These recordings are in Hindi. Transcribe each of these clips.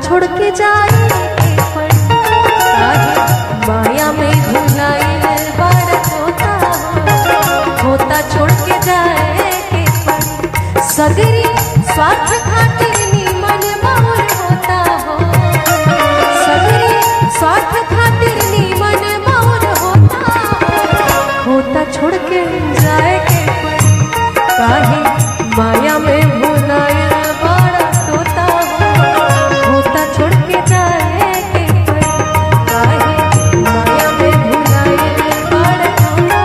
छोड़ के जाए माया में भुलाए बड़ा होता छोड़ के जाए सगरी स्वार्थ खातिर नीमन बहुर होता हो सगरी स्वार्थ खातिर नीमन बहुर होता छोड़ के जाए के काहे माया में भुलाए बड़ा तोता होता छोड़ के जाए के काहे माया में भुलाए बड़ा तोता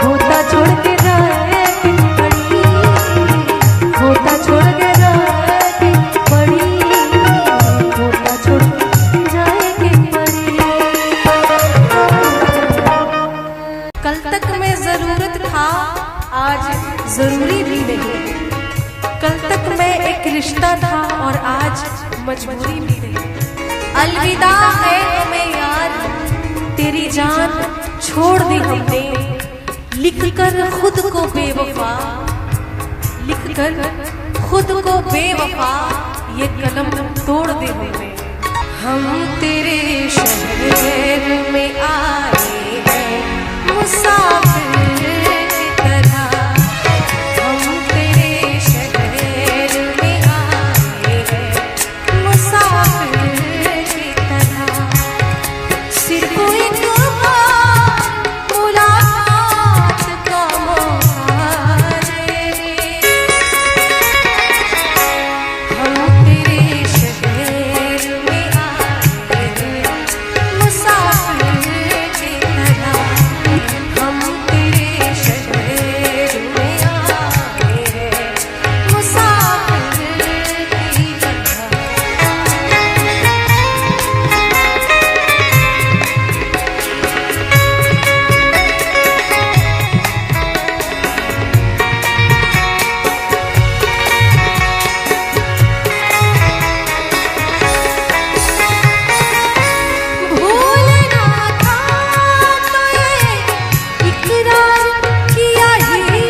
होता छोड़ के जाए के पड़ी होता छोड़ के जाए के पड़ी होता छोड़ के जाए के पड़ी। कल तक में जरूरत था आज जरूरी भी नहीं, कल तक में एक रिश्ता था और आज मजबूरी भी नहीं। अलविदा है हमें यार तेरी जान छोड़ दी हमने, लिख कर खुद को बेवफा लिख कर खुद को बेवफा ये कलम तोड़ दे हमने। हम तेरे शहर में आए हैं मुसाफिर की तरह, हम तेरे शहर में आए हैं मुसाफिर की तरह। सिर्फ एक बार मुलाकात का मौका दे, हम तेरे शहर में आए हैं मुसाफिर की तरह, हम तेरे शहर में आए हैं मुसाफिर की तरह। भूलना था तो ये इकरार किया ही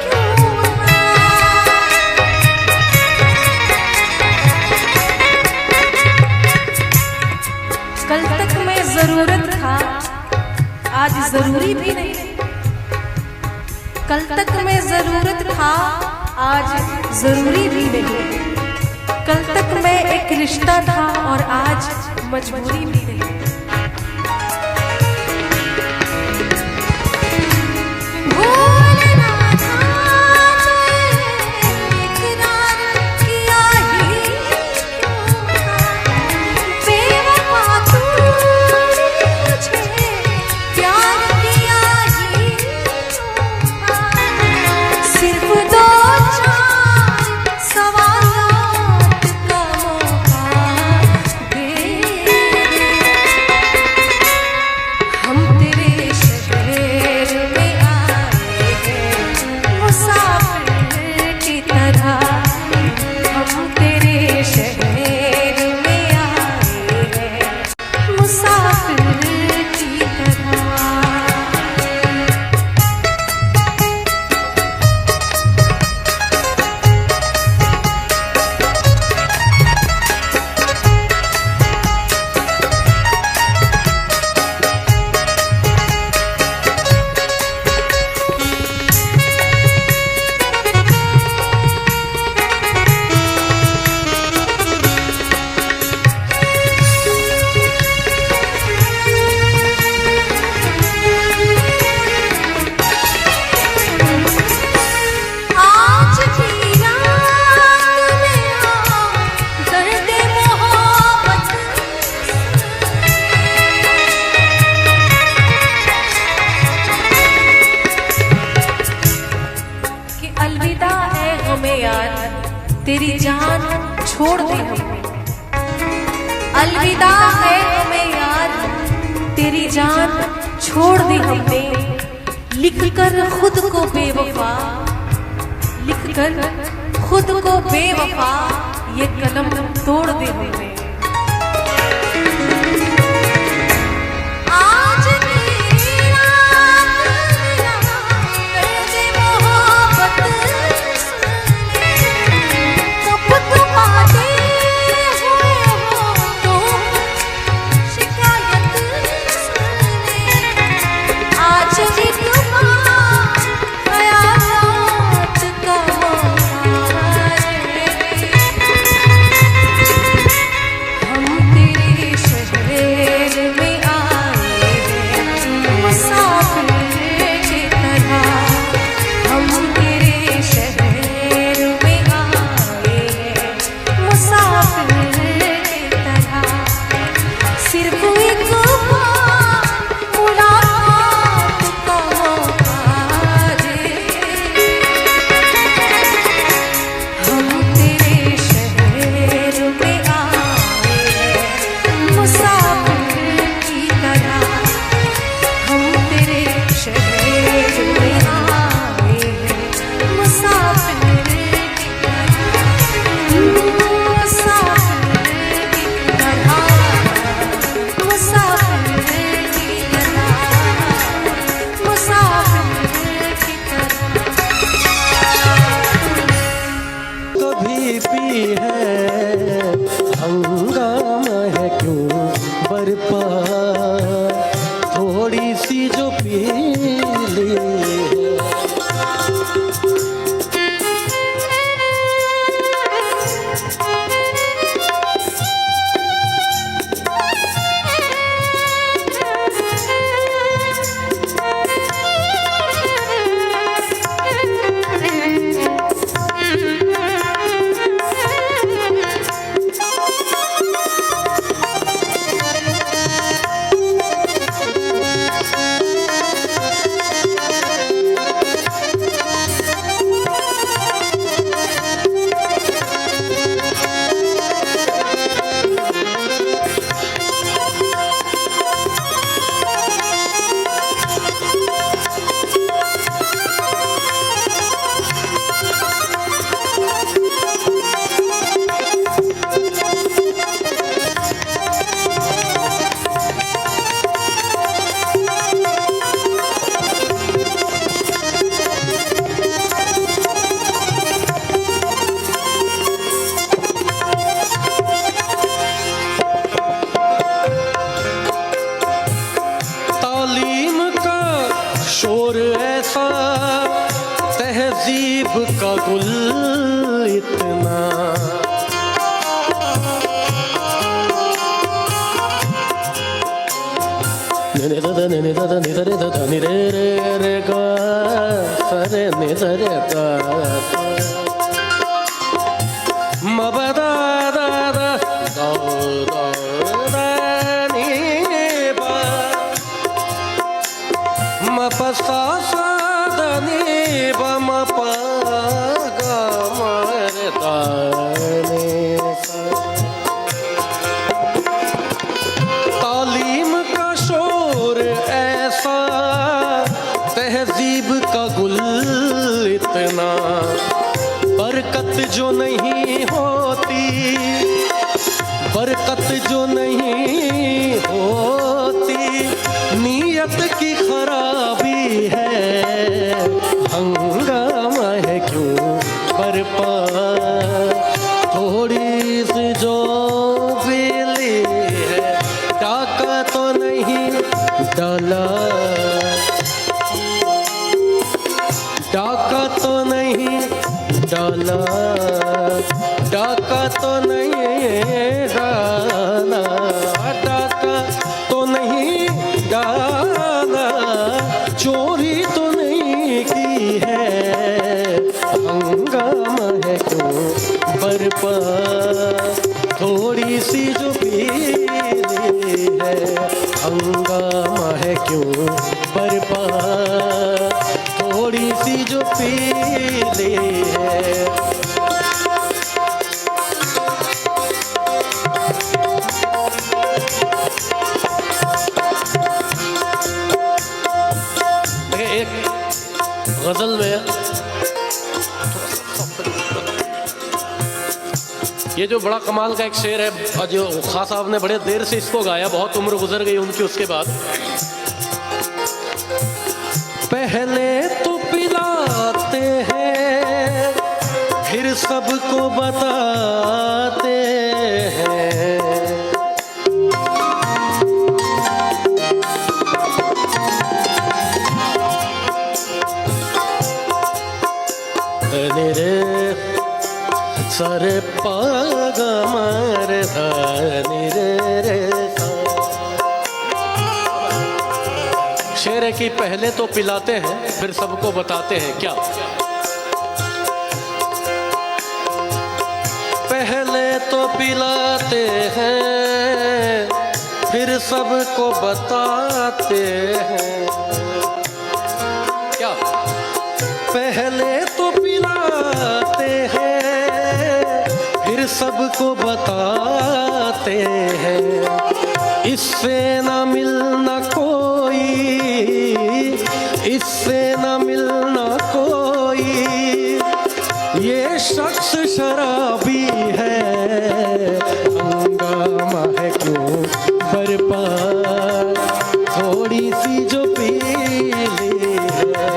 क्यों ना। कल तक में जरूरत था आज जरूरी भी नहीं, कल तक में जरूरत था आज जरूरी भी नहीं, कल तक में एक रिश्ता था और आज मजबूरी भी नहीं। भूलना था तो ये इकरार किया ही क्यों ना। बेवफा तूने मुझे प्यार किया ही क्यों ना। सिर्फ दो चार सवालात का मौका दे, हम तेरे शहर में आए हैं मुसाफिर की तरह, हम तेरे शहर में आए हैं मुसाफिर की तरह। आज की रात में आ दर्द मोहब्बत कि अलविदा है हमें यार तेरी जान छोड़ दी हमने। अलविदा है हमें यार तेरी जान छोड़ दी हमने, लिख कर खुद को बेवफा लिख कर खुद को बेवफा ये कलम तोड़ दे हमने। आज की रात यहाँ दर्द मोहब्बत सुन ले, कब तुम आते हो नि ध नि ध रे ध नि रे रे रे ग सा रे नि ध रे ग म प दा दा दा दा दा दा नि प म प सा सा दा नि प म प ग म रे दा नि सा। तालीम का शोर ऐसा, तहजीब का गुल इतना, बरकत जो नहीं होती, बरकत जो नहीं होती, नीयत की खराबी है, हंगामा है क्यों बरपा, थोड़ी सी जो बिजली है, डाका तो नहीं डाला, डाका तो नहीं डाला, डाका तो नहीं डाला, डाका तो नहीं डाला, चोरी तो नहीं की है, हंगामा है क्यों बरपा, थोड़ी सी जो पीली है, हंगामा है क्यों बरपा, थोड़ी सी जो पीली है। एक गजल में ये जो बड़ा कमाल का एक शेर है, जो खां साहब ने बड़े देर से इसको गाया, बहुत उम्र गुजर गई उनकी उसके बाद। पहले तो पिलाते हैं, फिर सबको बताते हैं, सरे पाग मर धनी रे सा। शेर है कि पहले तो पिलाते हैं, फिर सबको बताते हैं क्या, पहले तो पिलाते हैं, फिर सबको बताते हैं क्या, पहले तो पिलाते हैं, फिर सबको बताते हैं, इससे ना मिलना कोई, इससे ना मिलना कोई, ये शख्स शराबी है, हंगामा है क्यों बरपा, थोड़ी सी जो पीली है,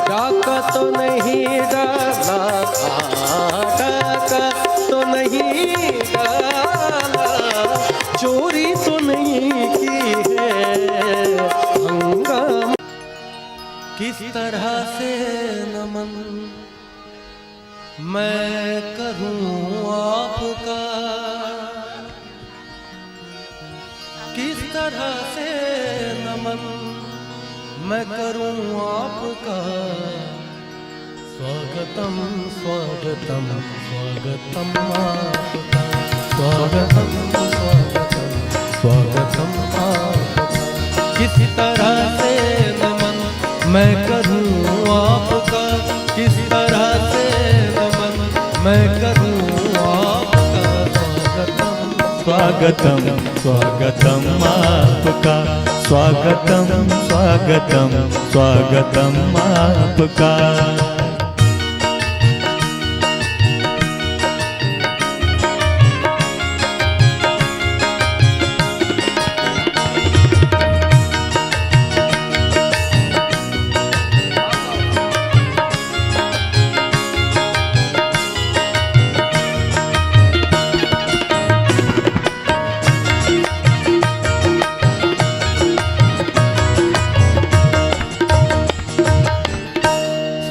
डाका तो नहीं डाला, डाका तो नहीं डाला, चोरी तो नहीं की है, हंगामा। किस तरह से नमन मैं करूं आपका, किस तरह से नमन मैं करूं आपका, स्वागतम स्वागतम स्वागतम आपका, स्वागतम स्वागतम स्वागतम आपका, किस तरह से नमन मैं करूं आपका, किस तरह से नमन मैं करूं आपका, स्वागतम स्वागतम आपका, स्वागतम स्वागतम स्वागतम आपका।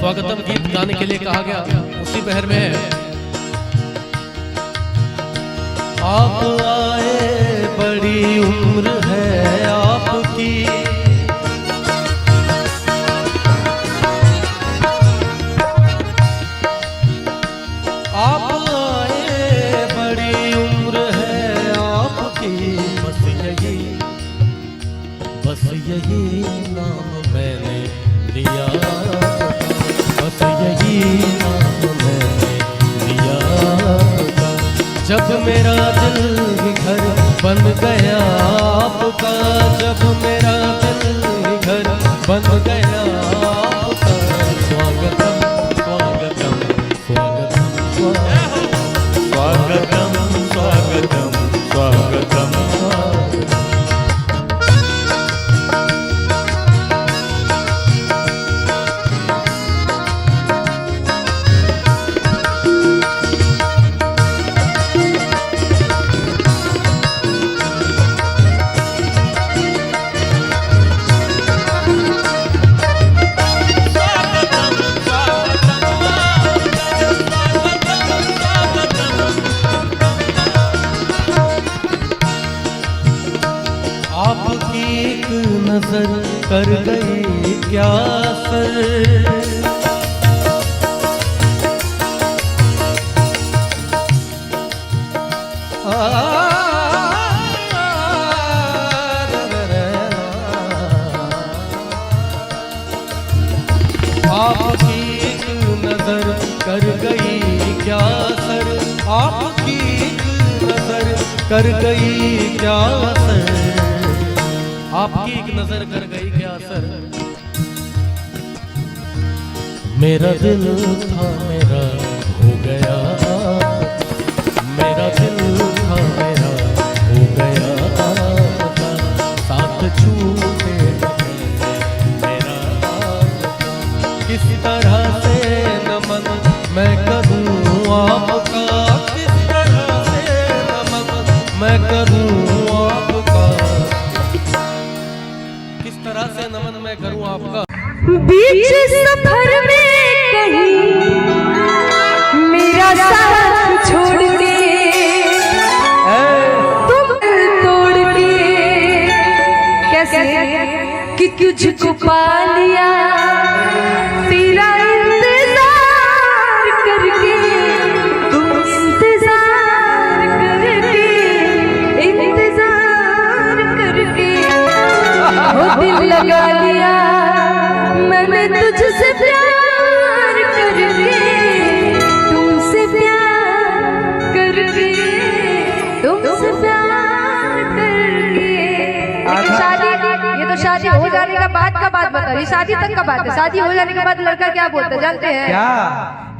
स्वागतम गीत गाने के लिए कहा गया, उसी बहर में है। आप आए बड़ी उम्र है आपकी, आप आए बड़ी उम्र है आपकी, बस यही नाम मैंने लिया, बस यही नाम मैंने लिया था। जब मेरा दिल ही घर बन गया आपका, जब मेरा दिल ही घर बन गया आपका, स्वागतम स्वागतम स्वागतम स्वागतम स्वागतम स्वागतम। आपकी एक नजर कर गई क्या असर, आपकी एक नजर कर गई क्या असर, आपकी एक नजर कर गई क्या असर, आपकी एक नजर कर गई क्या असर। मेरा दिल था मेरा हो गया, मेरा दिल था मेरा हो गया, साथ छूटे मेरा, किस तरह से नमन मैं करूं आपका, किस तरह से नमन मैं करूं आपका, किस तरह से नमन मैं करूं आपका। बीच सफर में कहीं मेरा साथ छोड़ के तुम तोड़ के, कैसे कि तुझको पा लिया तेरा इंतजार करके, तुम इंतजार करके, इंतजार करके वो दिल लगा लिया मैंने तुझसे प्यार करके, तुमसे प्यार करके, तुमसे प्यार करके। शादी, ये तो शादी हो जाने का बाद का बात बता रही, शादी तक का बात है। शादी हो जाने के बाद लड़का क्या बोलता है जानते हैं क्या?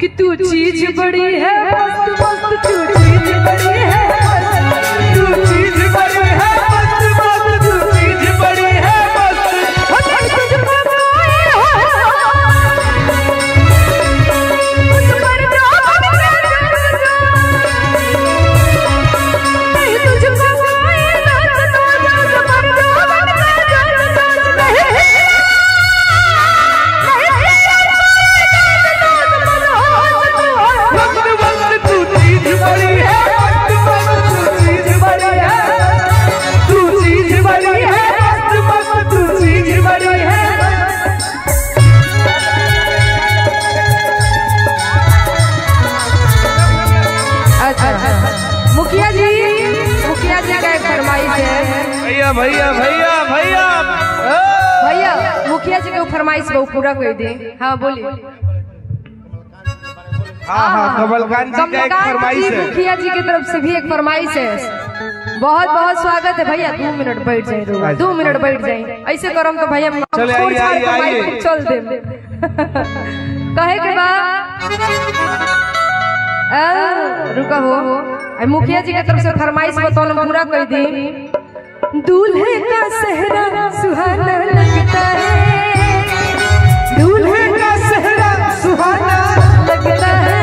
कि तू चीज बड़ी है मस्त मस्त, तू चीज बड़ी है मस्त, तू चीज बड़ी है मस्त मस्त, तू चीज बड़ी है मस्त। मुखिया जी का एक फरमाइश है। भैया भैया भैया भैया भैया मुखिया जी के फरमाइश को पूरा कर दे। हाँ बोलिए। हाँ कमलकांत जी का एक फरमाइश है। मुखिया जी की तरफ से भी एक फरमाइश है। बहुत बहुत स्वागत है भैया। 2 मिनट बैठ जाए, 2 मिनट बैठ जाए। ऐसे करम तो भैया चल दे कहे के बाद रुका हो। मुखिया जी की तरफ से फरमाइश बताओ पूरा कर दी। दूल्हे का सेहरा सुहाना लगता है, दूल्हे का सेहरा सुहाना लगता है,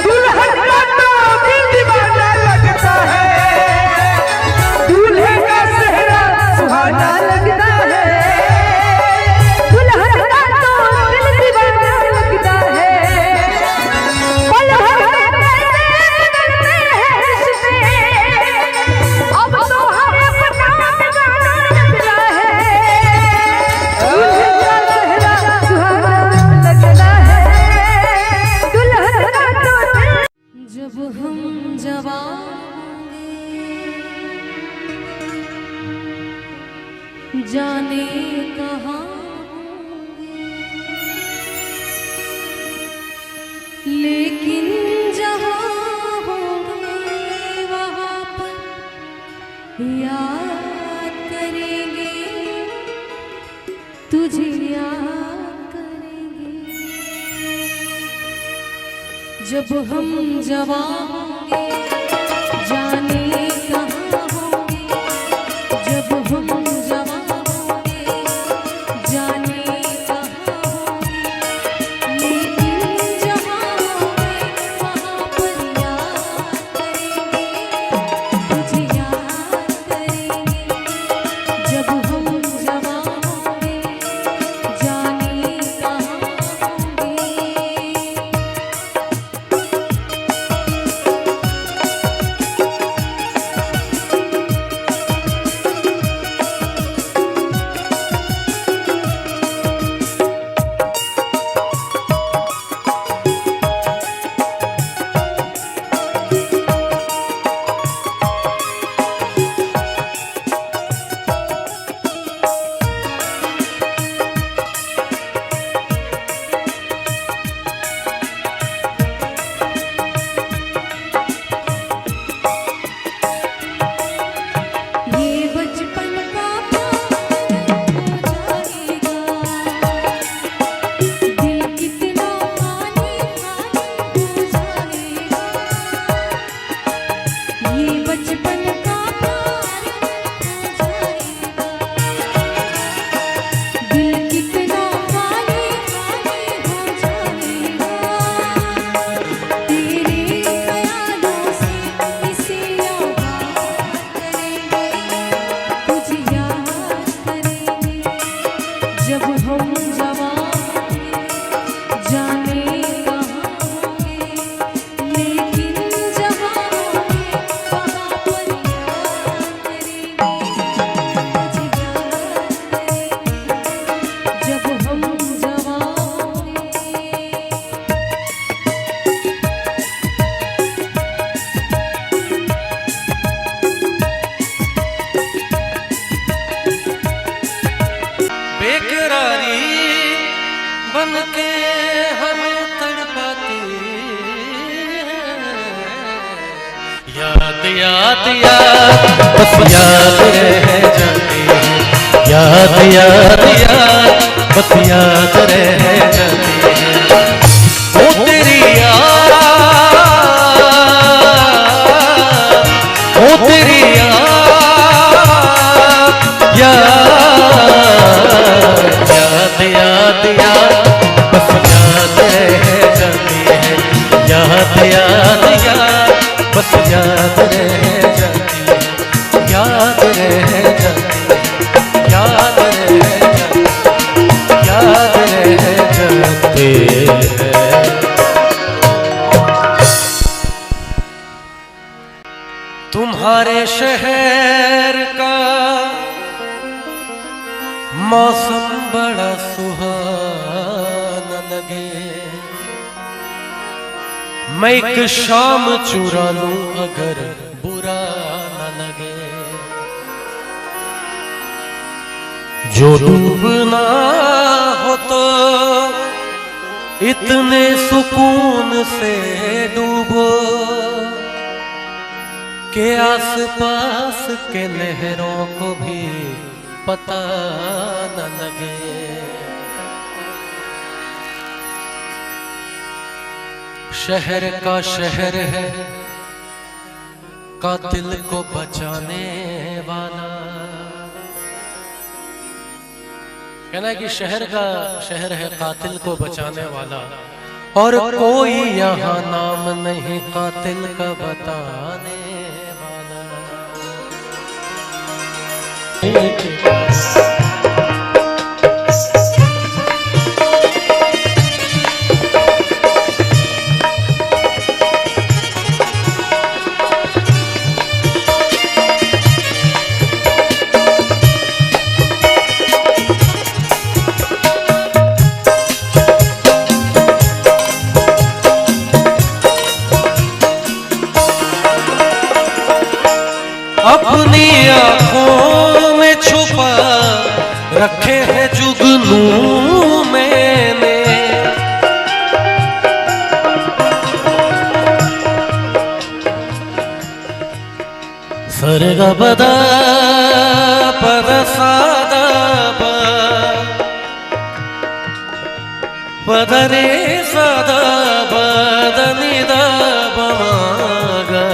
दुल्हन का तो दिल दीवाना लगता है, दूल्हे का सेहरा सुहाना लगता है, दुल्हन का तो दिल दीवाना लगता है। अब तो हमें पता जाना लगता है, जाने कहाँ होंगे, लेकिन जहाँ होंगे वहाँ पर याद करेंगे, तुझे याद करेंगे। जब हम जवान होंगे जाने कहाँ होंगे, जब हम जवान होंगे जाने कहाँ होंगे, लेकिन जहाँ होंगे वहाँ पर याद करेंगे, तुझे याद करेंगे। जब हम जवान होंगे जाने कहाँ होंगे। जब हम जवान होंगे जाने कहाँ होंगे, लेकिन जहाँ होंगे वहाँ पर याद करेंगे, तुझे याद करेंगे। जब हम जवान होंगे। बेकरारी बनके हमें तड़पाती याद याद याद बस याद रह जाती है, याद याद याद बस याद रह जाती है। ओ तेरी याद, ओ तेरी याद याद बस याद रह जाती है, याद याद याद बस याद रह जाती है, याद रह जाती है, याद रह जाती है, याद रह जाती है। तुम्हारे शहर का मौसम बड़ा सुहाना लगे, मैं एक शाम चुरा लूं अगर बुरा न लगे। जो डूबना हो तो इतने सुकून से डूबो के आसपास के लहरों को भी पता न लगे। शहर का शहर है कातिल को बचाने वाला, कहना है कि शहर का शहर है कातिल को बचाने वाला, और कोई यहाँ नाम नहीं कातिल का बताने वाला। अपनी आँखों में छुपा रखे हैं जुगनू मैंने, सरगा बदा पद सादा पदरे सदा बदनी दा बमागा,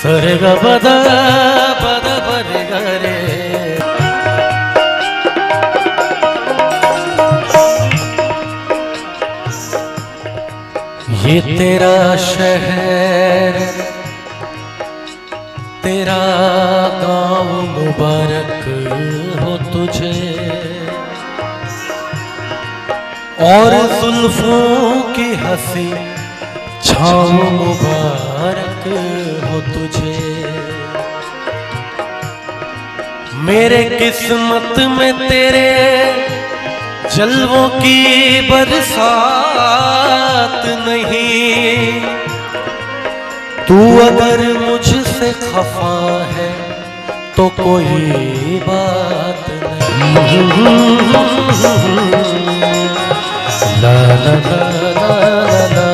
सरगा बदा पद बर गरे। ये तेरा शहर तेरा गाँव मुबारक हो तुझे, और जुल्फों की हंसी छाँव मुबारक हो तुझे। मेरे किस्मत में तेरे जलवों की बरसात नहीं, तू अगर मुझसे खफा है तो कोई बात नहीं। ला ला ला ला ला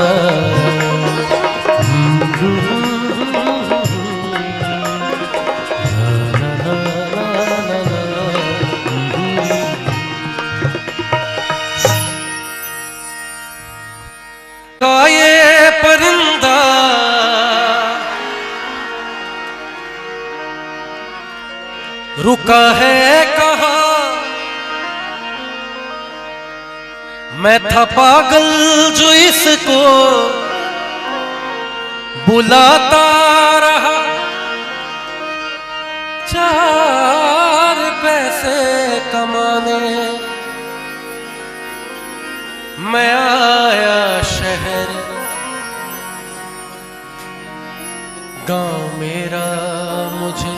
ये परिंदा रुका है कहाँ, मैं था पागल जो इसको बुलाता रहा, चार पैसे कमाने मैं आया शहर, गाँव मेरा मुझे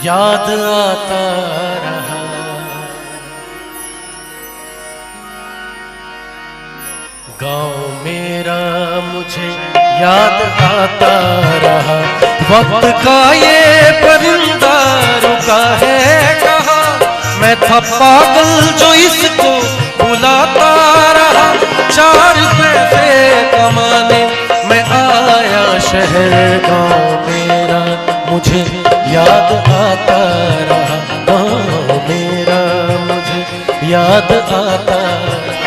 याद आता रहा। गाँव मेरा मुझे याद आता रहा, वक्त का ये परिंदा रुका है कहाँ, मैं था पागल जो इसको बुलाता रहा, चार पैसे कमाने मैं आया शहर, गाँव मेरा मुझे याद आता रहा, गाँव मेरा मुझे याद आता रहा।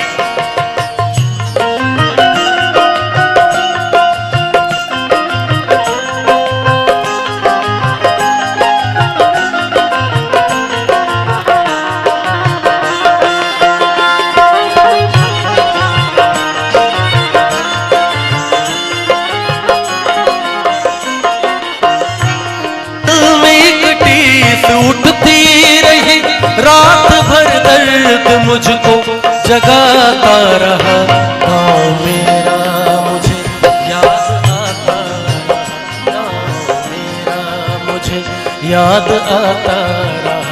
उठती रही रात भर दर्द मुझको जगाता रहा, गाँव मेरा मुझे याद आता रहा, गाँव मेरा मुझे याद आता रहा।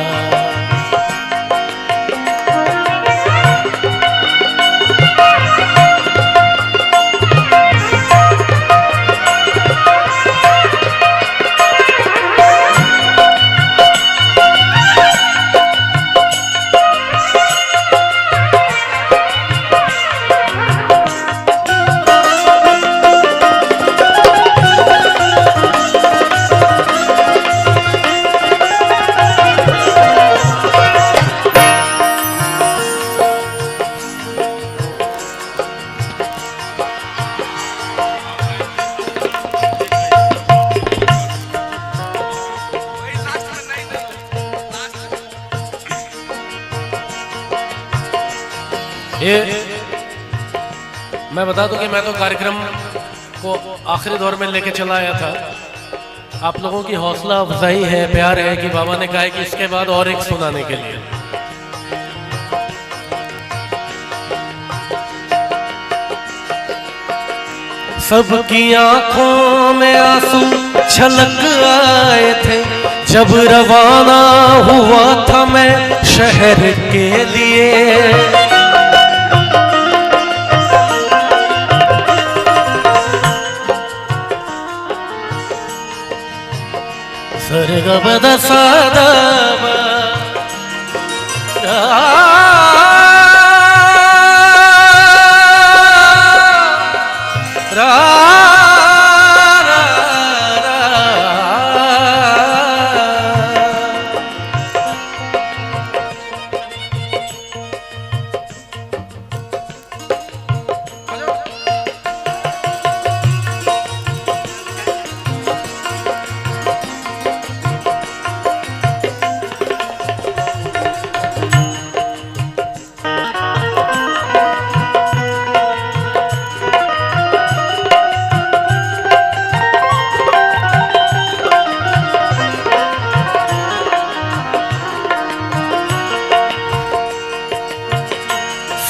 ये मैं बता दूं कि मैं तो कार्यक्रम को आखिरी दौर में लेके चला आया था। आप लोगों की हौसला अफजाई है, प्यार है कि बाबा ने कहा है कि इसके बाद और एक सुनाने के लिए। सबकी आंखों में आंसू छलक आए थे जब रवाना हुआ था मैं शहर के लिए। सरगबदा सादा रा रा रा।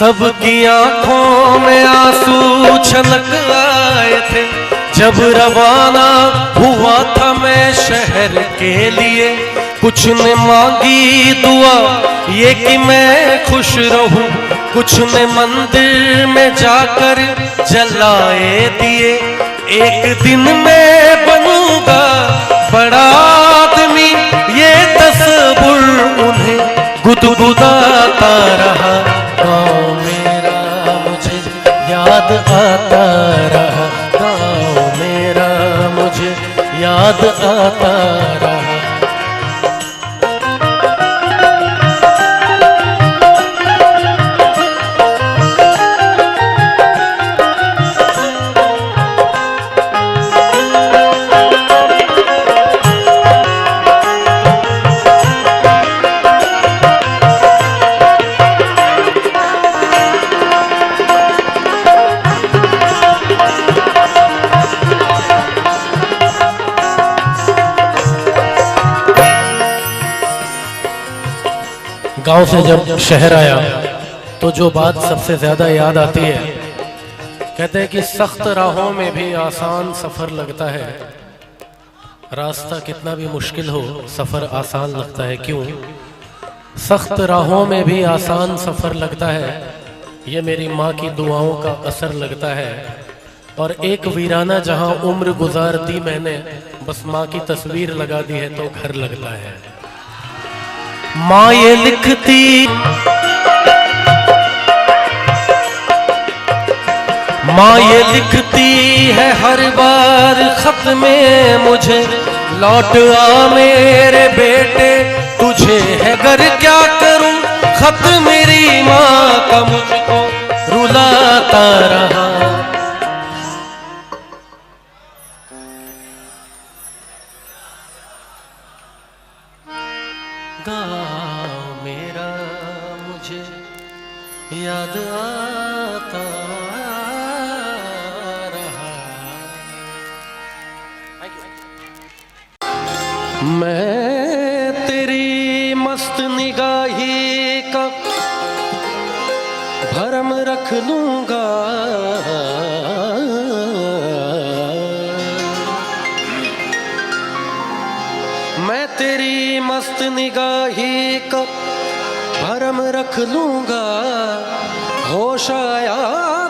सबकी आंखों में आंसू छलक आए थे जब रवाना हुआ था मैं शहर के लिए। कुछ ने मांगी दुआ ये कि मैं खुश रहूं, कुछ ने मंदिर में जाकर जलाए दिए। एक दिन मैं बनूंगा बड़ा आदमी, ये तस्वीर उन्हें गुदगुदाता रहा। गाँव मेरा मुझे याद आता रहा, गाँव मेरा मुझे याद आता रहा। गांव से जब शहर आया तो जो बात सबसे ज्यादा याद आती है, कहते हैं कि सख्त राहों में भी आसान सफर लगता है। रास्ता कितना भी मुश्किल हो सफर आसान लगता है। क्यों? सख्त राहों में भी आसान सफर लगता है, ये मेरी माँ की दुआओं का असर लगता है। और एक वीराना जहां उम्र गुजार दी मैंने, बस माँ की तस्वीर लगा दी है तो घर लगता है। माँ ये लिखती, माँ ये लिखती है हर बार खत में मुझे, लौट आ मेरे बेटे तुझे है घर। क्या करूं खत मेरी माँ का मुझको रुलाता रहा। गाँव मेरा मुझे याद आता रहा। मैं तेरी मस्त निगाही का भरम रख लूंगा, मैं तेरी मस्त निगाही का भरम रख लूंगा। होश आया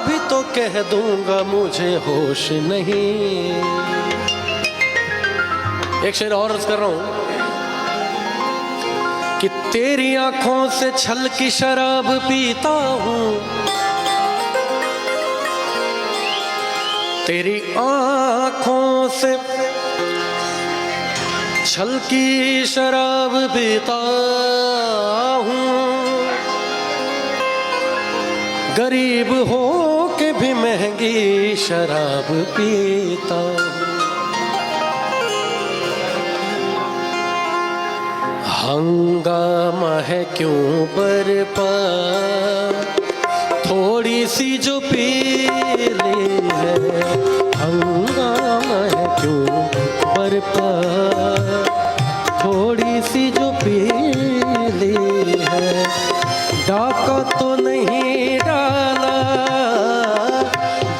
भी तो कह दूंगा मुझे होश नहीं। एक शेर और अर्ज कर रहा हूं कि तेरी आंखों से छल की शराब पीता हूं, तेरी आंखों से छल की शराब पीता हूँ। गरीब हो के भी महंगी शराब पीता हूँ। हंगामा है क्यों बरपा, थोड़ी सी जो पी ली है। हंगामा है क्यों बरपा, थोड़ी सी जो पी ली है। डाका तो नहीं डाला,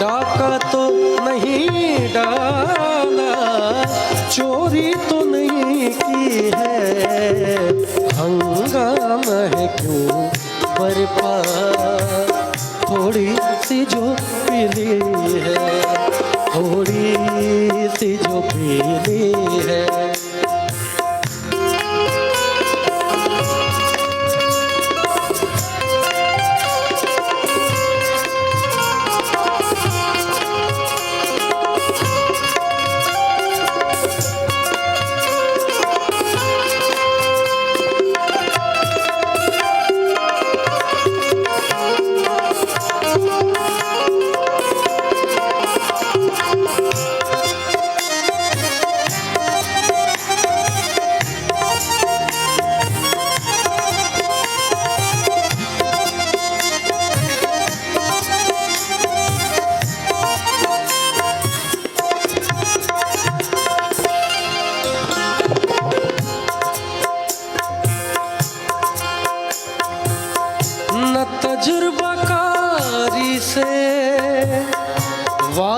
डाका तो नहीं डाला, चोरी तो नहीं की है। हंगामा है क्यों बरपा, थोड़ी सी जो पी ली है, थोड़ी सी जो पी ली है।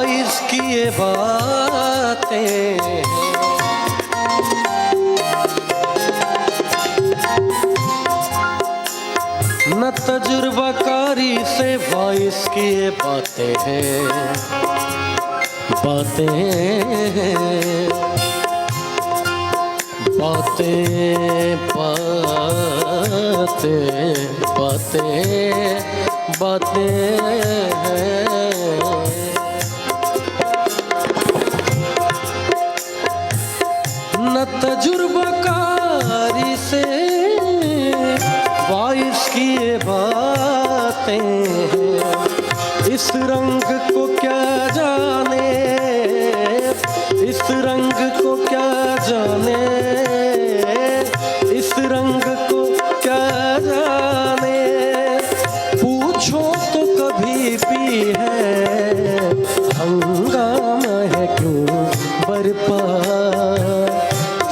22 की ये बातें, न तजुर्बाकारी से 22 की ये बातें हैं, बातें बातें बातें बातें बातें हैं। न तजुर्बाकारी से 22 की ये बातें हैं। इस रंग को क्या जाने, इस रंग को क्या जाने, इस रंग को क्या जाने, पूछो तो कभी भी है हंगामा है क्यों बरपा,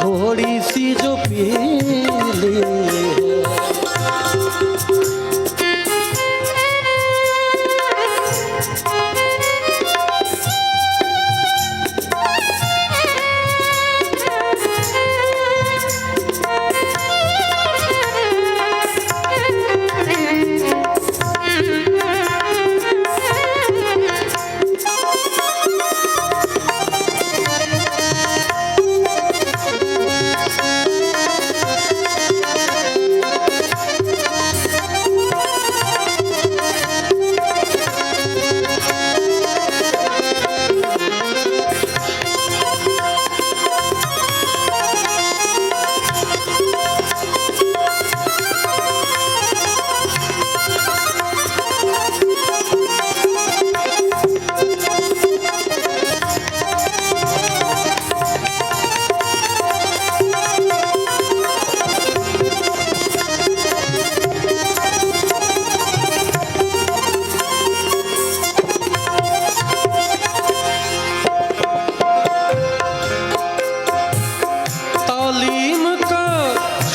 थोड़ी सी जो पीली है।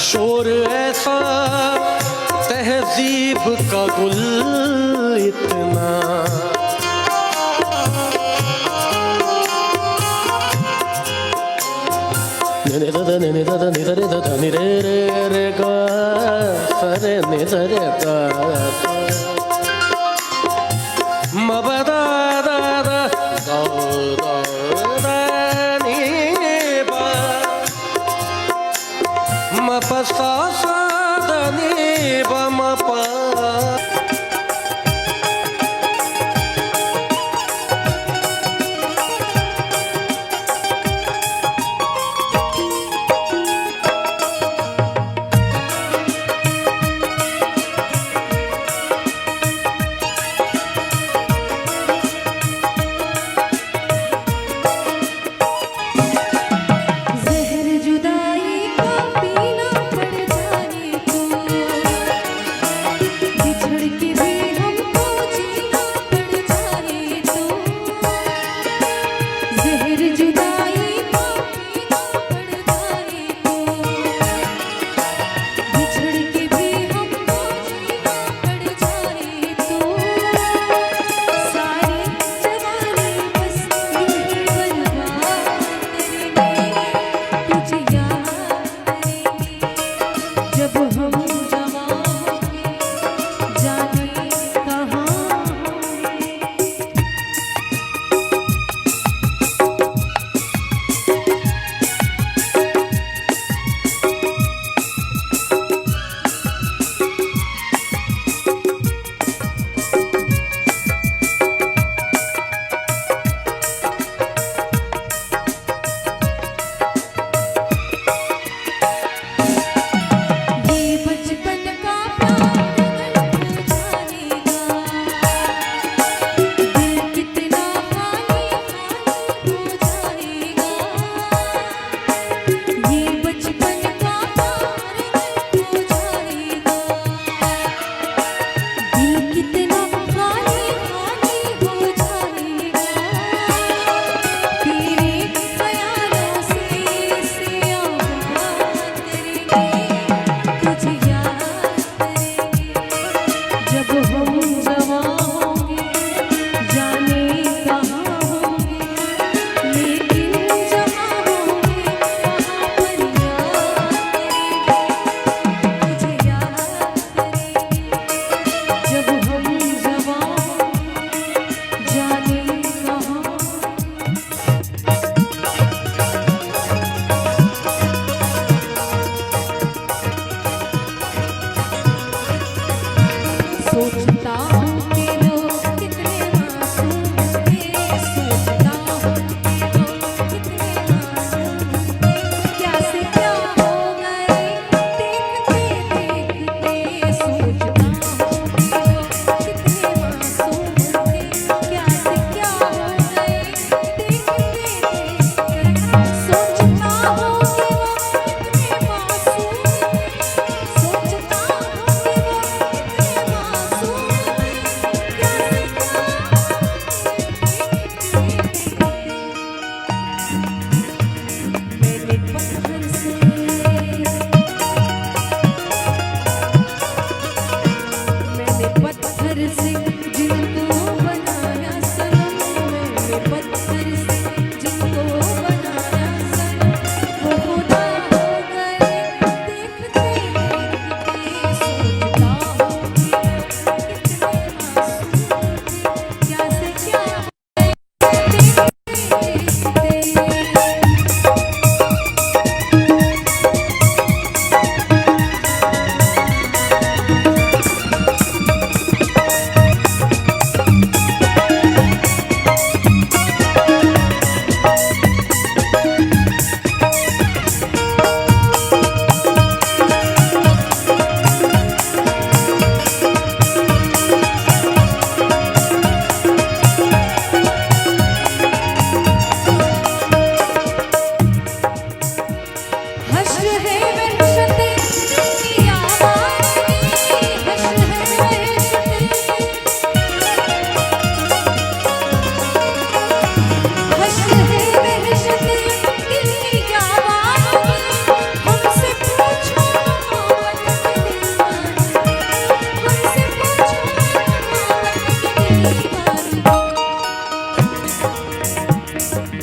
शोर ऐसा तहजीब का गुल इतना, निरे दादा निरे दादा निरे दादा निरे रे रे गा सरे निरे गा मबदा दादा दादा नी बा मपसा सादनी बमपा।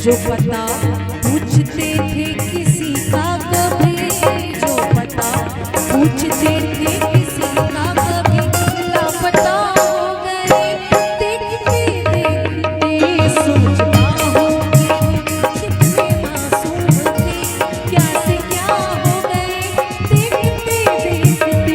जो पता पूछते थे किसी का कभी, जो पता पूछते थे किसी का कभी, लापता हो गए देखते देखते। सोचता हूँ कि कितने मासूम थे, क्या से क्या हो गए देखते देखते।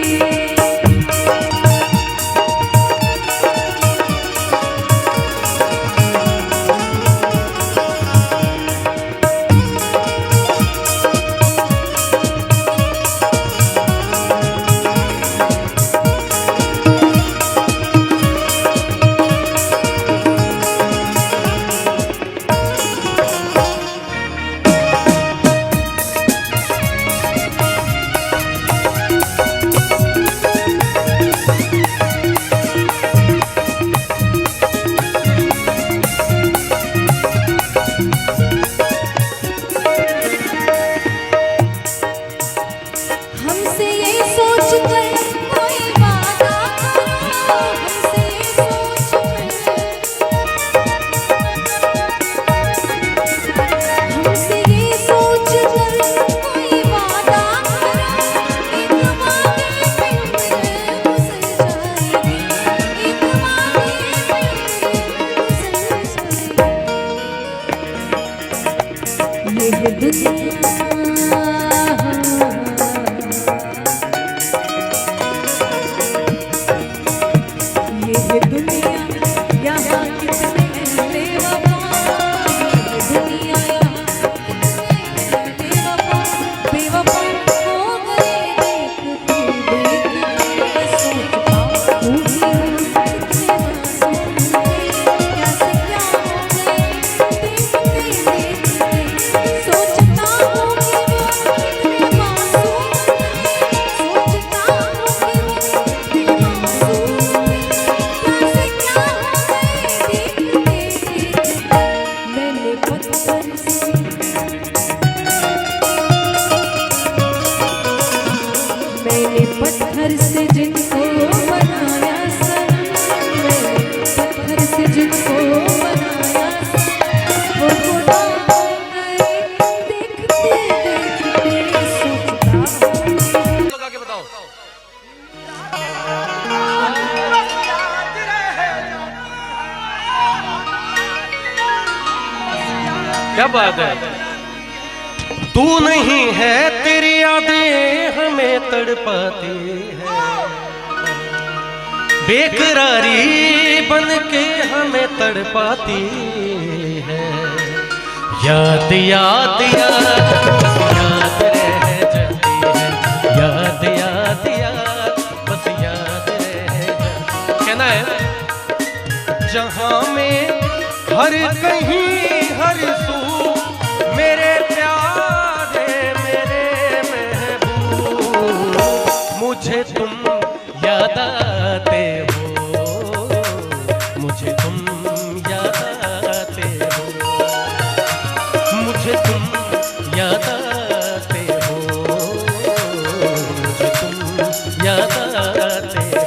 हमसे ये सोच कर कोई वादा करो, हमसे ये सोच कर, हमसे ये सोच कर कोई वादा करो। एक वादे पे मैं गुजर जाएगी, एक वादे पे मैं गुजर जाएगी। ये है दुनिया, ये है दुनिया, यहाँ कितने बेवफा, ये दुनिया यहाँ कितने बेवफा, बेवफा हो गए देखते देखते। सोचता हूँ कि कितने मासूम थे, क्या से क्या हो गए देखते देखते। सोचता हूँ कि वो कितने मासूम थे, सोचता हूँ कि वो कितने मासूम थे, क्या से क्या हो गए देखते देखते। मैंने पत्थर से, मैंने पत्थर से जिनको बनाया सनम, मैंने पत्थर से जिनको बनाया सनम, वो खुदा हो गए देखते देखते। सोचता हूँ लगा के बताओ। क्या बात है। तू नहीं है तेरी यादें हमें तड़पाती है, बेकरारी बन के हमें तड़पाती है। याद याद याद बस याद रह जाती है, याद याद याद बस याद रह जाती। कहना है जहां में हर कहीं हर सू मेरे प्यारे मेरे महबूब, मुझे तुम याद आते हो, मुझे तुम याद आते हो, मुझे तुम याद आते हो, मुझे तुम याद आते हो।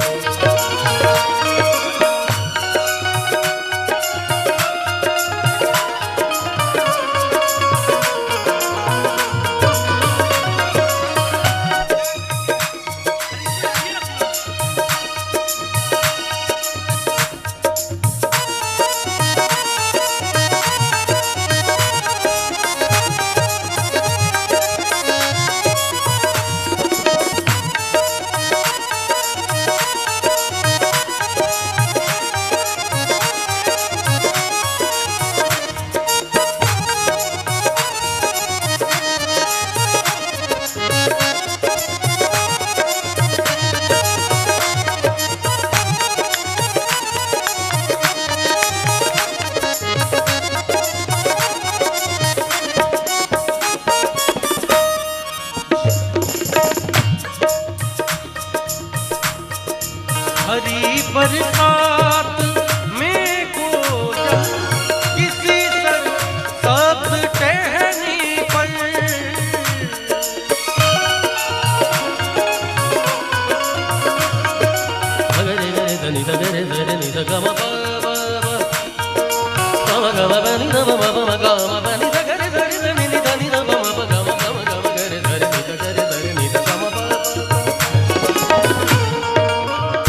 नी ध म प म ग म प नि ध ग रे ध रे ध नि नि ध नि ध प म प ग म ग म ग म ग रे ध रे नि ध ग रे ध रे नि ध ग म प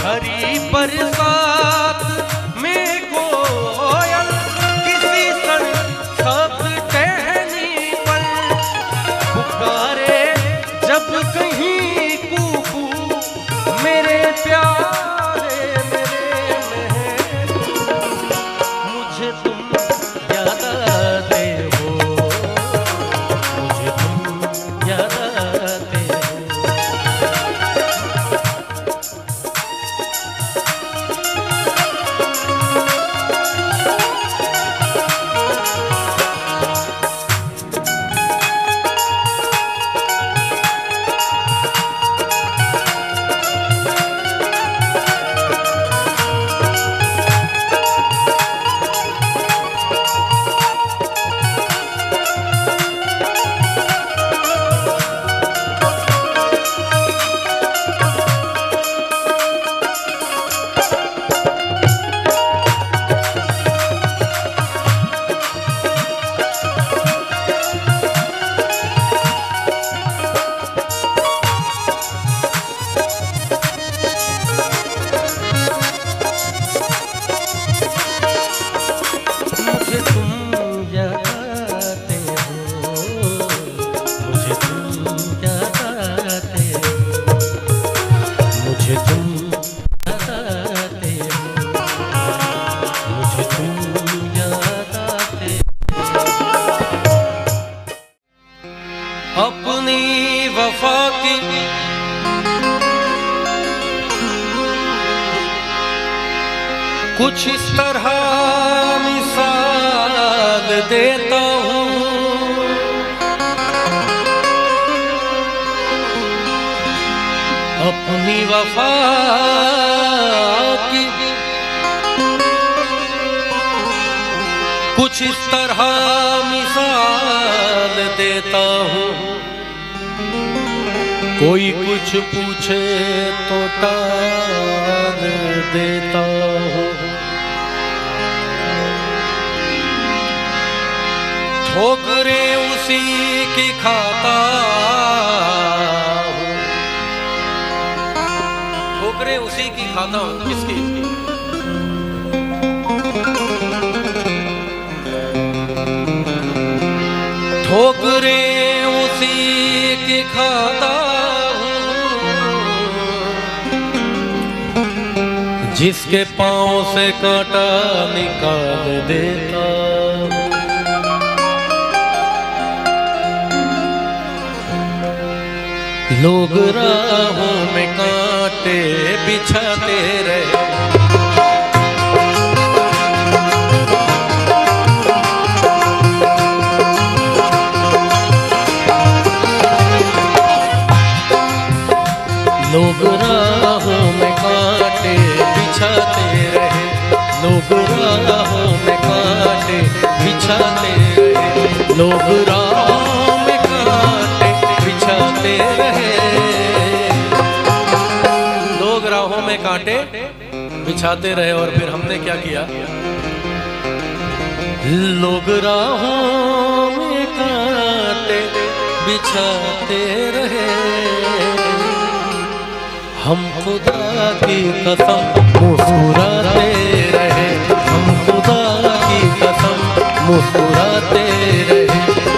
हरी बरसात में कोयल किसी सन साथ टहनी पर पुकारे जब कहीं कूकू मेरे प्यारे मेरे मुझे तुम याद आते हो मुझे तुम याद आते हो अपनी वफा की कुछ इस तरह मिसाल देता हूँ अपनी वफा की कुछ इस तरह मिसाल देता हूँ कोई कुछ पूछे तो टाल देता हूँ ठोकरें उसी की खाता हूँ ठोकरें उसी की खाता हूँ किसकी ठोकरें उसी की खाता जिसके पांव से कांटा निकाल देता लोग राहों में कांटे बिछाते रहे लोग राहों में कांटे बिछाते रहे लोग राहों में कांटे बिछाते रहे लोग राहों में कांटे बिछाते रहे लोग राहों में कांटे बिछाते रहे और फिर हमने क्या किया लोग राहों में कांटे बिछाते रहे हम खुदा की कसम मुस्कुराते रहे हम खुदा की कसम मुस्कुराते रहे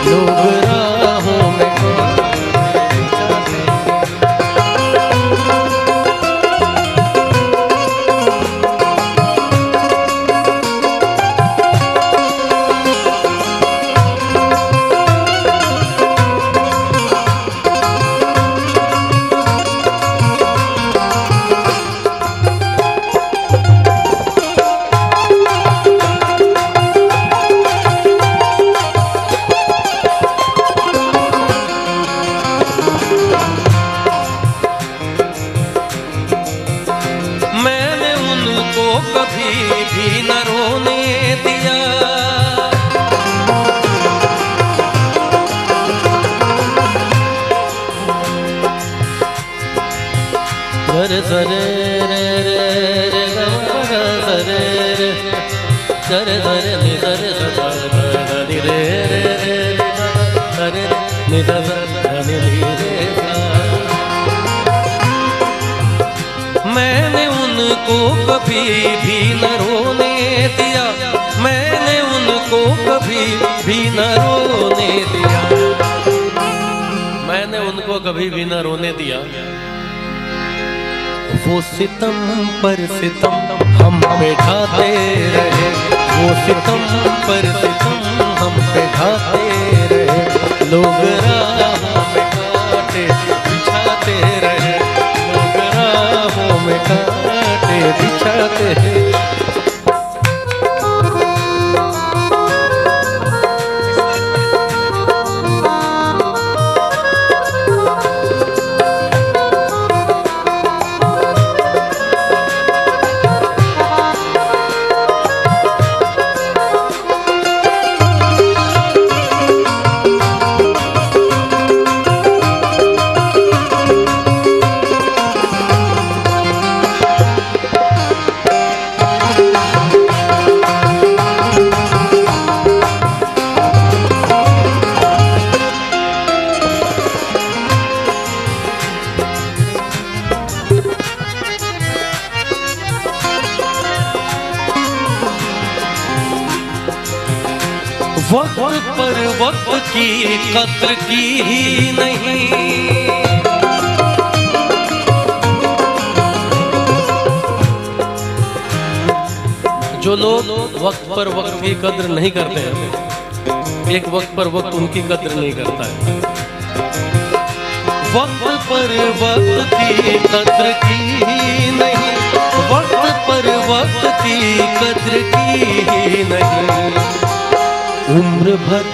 लोग राहों में कभी भी न रोने दिया रे सरे रे रे रे रे रे रे रे रे रे रे रे मैंने उनको कभी भी न रोने दिया, मैंने उनको कभी भी न रोने दिया, मैंने उनको कभी भी न रोने दिया। वो सितम पर सितम हम पे ढाते रहे, वो सितम पर सितम हम पे ढाते रहे। लोग राहों में कांटे बिछाते रहे, लोग राहों में कांटे बिछाते रहे। वक्त पर वक्त की कद्र की ही नहीं, जो लोग वक्त पर वक्त की कद्र नहीं करते हैं, एक वक्त पर वक्त उनकी कद्र नहीं करता है। वक्त पर वक्त की कद्र की ही नहीं, वक्त पर वक्त की कद्र की ही नहीं। उम्र भर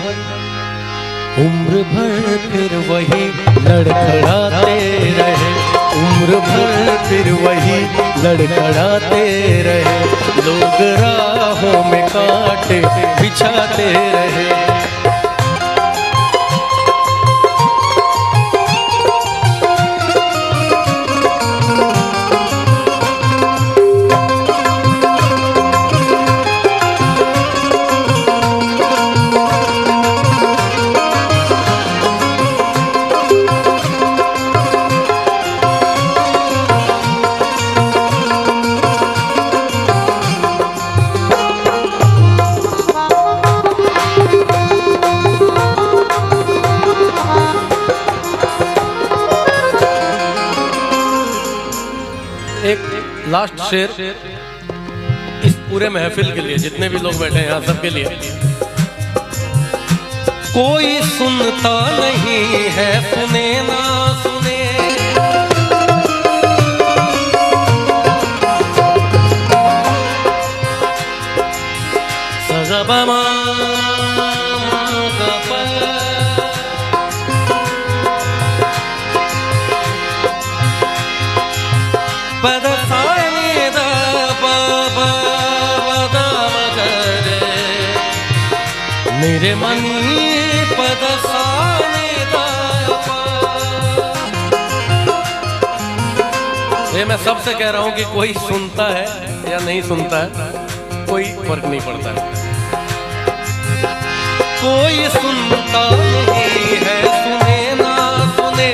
फिर वही लड़खड़ाते रहे, उम्र भर फिर वही लड़खड़ाते रहे। लोग राहों में कांटे बिछाते रहे। एक लास्ट शेर इस पूरे महफिल के लिए, जितने भी लोग बैठे हैं यहाँ सबके लिए। कोई सुनता नहीं है, सुने ना सुने, सगबमा मेरे मनी पदसाने ये मैं सबसे कह रहा हूं कि कोई सुनता है या नहीं सुनता है, कोई फर्क नहीं पड़ता है। कोई सुनता नहीं है, सुने ना सुने,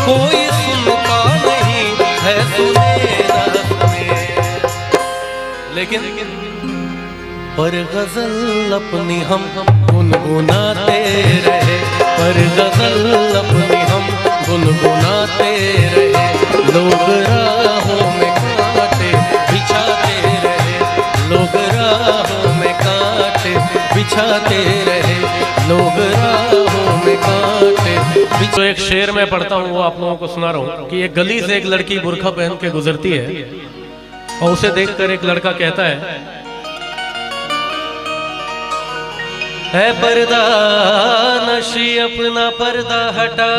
कोई सुनता नहीं है, सुने ना सुने। लेकिन पर गजल अपनी हम गुनगुनाते रहे, पर गजल अपनी हम गुनगुनाते रहे। लोग राहों में कांटे बिछाते रहे, लोग राहों में कांटे बिछाते रहे, लोग राहों में कांटे। तो एक शेर मैं पढ़ता हूँ, वो आप लोगों को सुना रहा हूँ कि एक गली से एक लड़की बुर्खा पहन के गुजरती है और उसे देखकर एक लड़का कहता है पर्दा नशी अपना पर्दा हटा।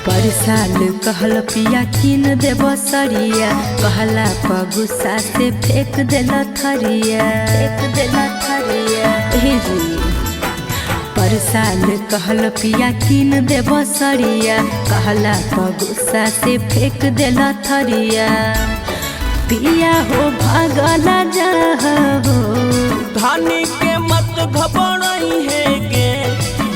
पर साल कहल पिया किन देव सरिया, कहला पर गुस्सा से फेंक देला थरिया, फेंक देला थरिया। हे जी पर साल कहल पिया किन देब सरिया, कहला पर गुस्सा से फेंक देला थरिया। पिया हो भागला जाहो, धानी के मत घबराई है गे,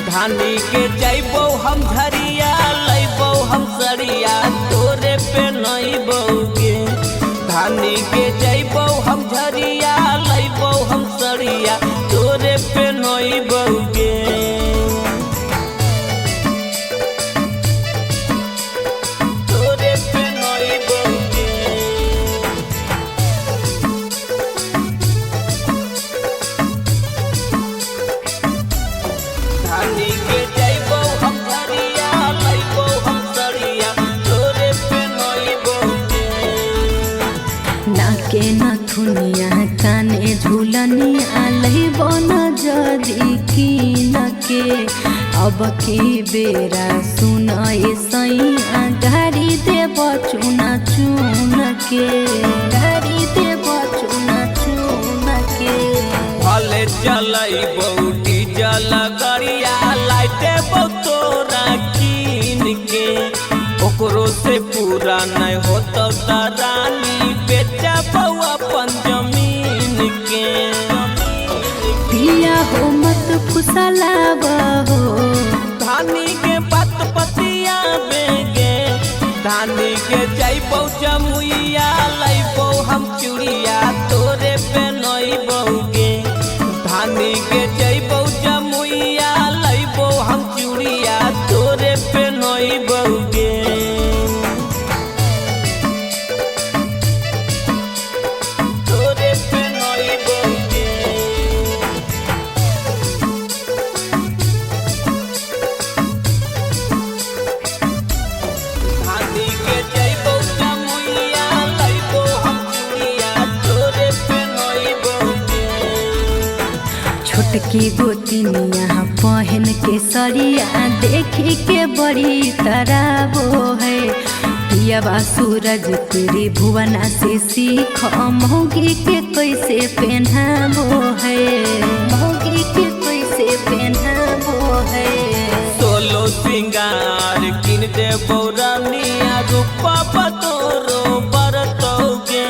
धानी के जैबो हम झरिया, लैबो हम सरिया, तोरे पे नहीं बौगे। धानी के जैबो हम झरिया, लैबो हम सरिया, तोरे पे नहीं बौगे। तोरे पे नहीं बौगे। धानी के जैबो हम झरिया, लैबो हम सरिया, तोरे पे नहीं बौगे। नाके नथुनिया काने झूलनिया, लैबो न जदी कीन के। अब की बेरा सुन सैया, गाड़ी देब चुना चुन के, गाड़ी देब चुना चुन के। भले चलैबो डीजल गरिया, लाइटे तोरा कीन के। ओकरो से पूरा नहीं होता रानी, बेचबो अपन जमीन के। पिया हो मत फुसलाबहो, धानी के पत पतिया बेगे। धानी के जैबो जमुइया, लैबो हम चूड़िया, तोरे पे नहीं बौगे। धानी के जैबो जमुइया, लैबो हम चूड़िया, तोरे पे नहीं बौगे। तोरे पे नहीं बौगे। धानी के जैबो जमुइया, लैबो हम चूड़िया, तोरे पे नहीं बौगे। छोटकी गोतिनिया पहन के सरिया, देखी के बड़ी तराबो है। पियावा सूरज तेरी भुवना से सीख, मौगी के कैसे पहनाबो है, मौगी के कैसे पहनाबो है। सोलो सिंगार किन देबो रानिया, रूपा तोरो बरतोगे।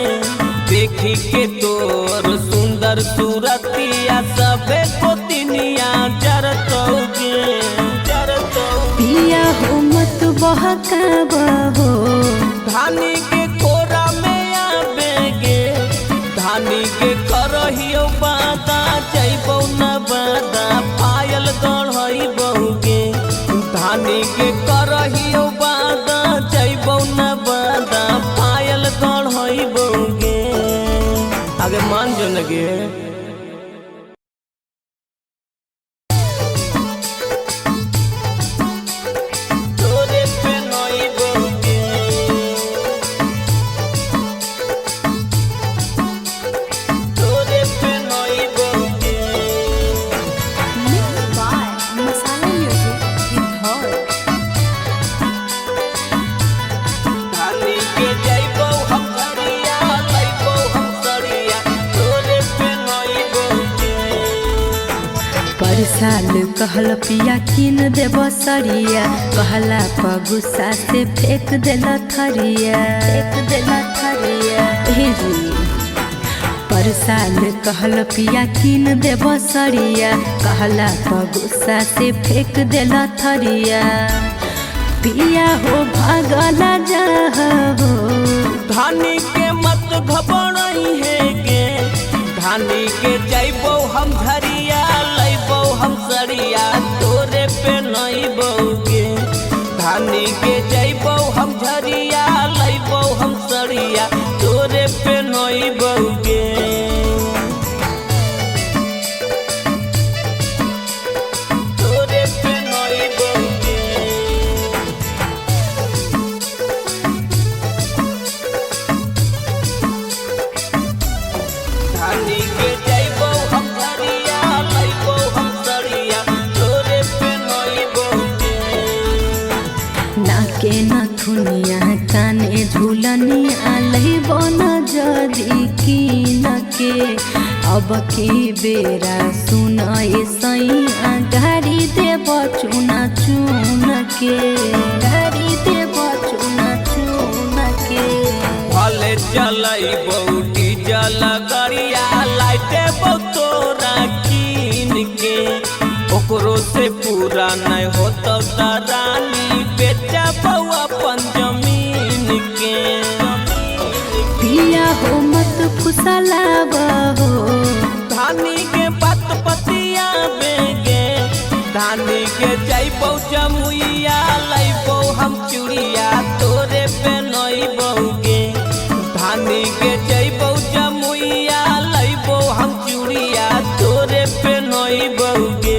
देखी के तोर सुंदर सूरतिया, सबे गोतिनिया जरतोगे, जरतोगे। पिया हो मत बहकाबहो, धानी के कोरा में आबेगे। धानी के करहियो बादा, जैबो न बादा, पायल गढ़ैबोगे। धानी के करहियो बादा, जैबो न बादा, पायल गढ़ैबोगे। आगे मान जो लगे। तोरे पे नहीं बौगे। तोरे पे नहीं बौगे। मसाला म्यूजिक। धानी के जैबो हम सरिया, लैबो हम सरिया, तोरे पे नहीं बौगे। पर साल कहल पिया किन देब सरिया, कहला पर गुस्सा से फेंक देला थरिया, फेंक देला थरिया। हे जी पर साल कहल पिया किन देब सरिया, कहला पर गुस्सा से फेंक देला थरिया। पिया हो भागला जाहो, धानी के मत घबराई है गे। धानी के जैबो हम झरिया, लैबो हम सरिया, तोरे पे नहीं बौगे। धानी के जैबो हम झरिया, लैबो हम सरिया, तोरे पे नहीं बौगे। तोरे पे नहीं बौगे। धानी के जैबो हम झरिया, लैबो हम सरिया, तोरे पे नहीं बौगे। नाके नथुनिया काने झूलनिया, लैबो न जदी कीन के। अब की बेरा सुन सैया गाड़ी देव चुना चुन के गाड़ी देव चुना चुन के भले चलई बौटी जल गरिया लाइटे तोरा कीन के ओकरो से पूरा नहीं होता रानी बेचा बउआ अपन जमीन के पिया हो मत फुसलाव हो धानी के पत पतिया बेगे धानी के जइबौ जमुइया लइबौ हम चूड़िया तोरे पे नइबौगे धानी के जइबौ जमुइया लइबौ हम चूड़िया तोरे पे नइबौगे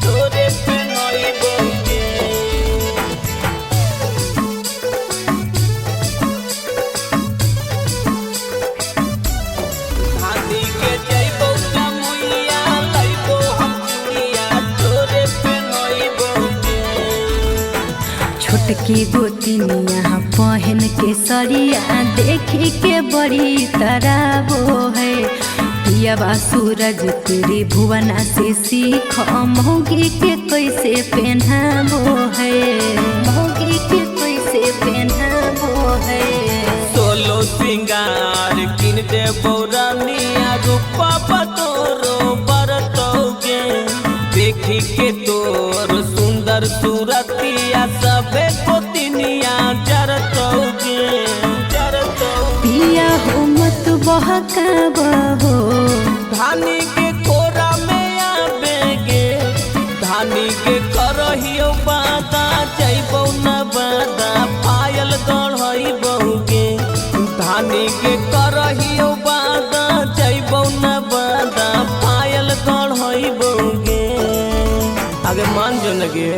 तोरे पे नइबौगे धानी के जइबौ जमुइया लइबौ हम चूड़िया तोरे पे नइबौगे छोटकी गोतिनिया पहन के सरिया देखे के बड़ी तराबो है पियावा सूरज तेरी भुवना से सीख मौगी के कैसे पहनाबो है मौगी के कैसे पहनाबो है सोलो सिंगार किन दे बौरानिया रूपा बतोरो बरतोगे देखी के तोर सुंदर सूरतिया सबे कोतिनिया जरतोगे पिया हो मत बहकाब हो धानी के कोरा में आबेगे धानी के करहियो बादा जइबौ न बादा पायल गढ़इबौगे धानी के करहियो बादा जइबौ न बादा पायल गढ़इबौगे आगे मान जो लगे।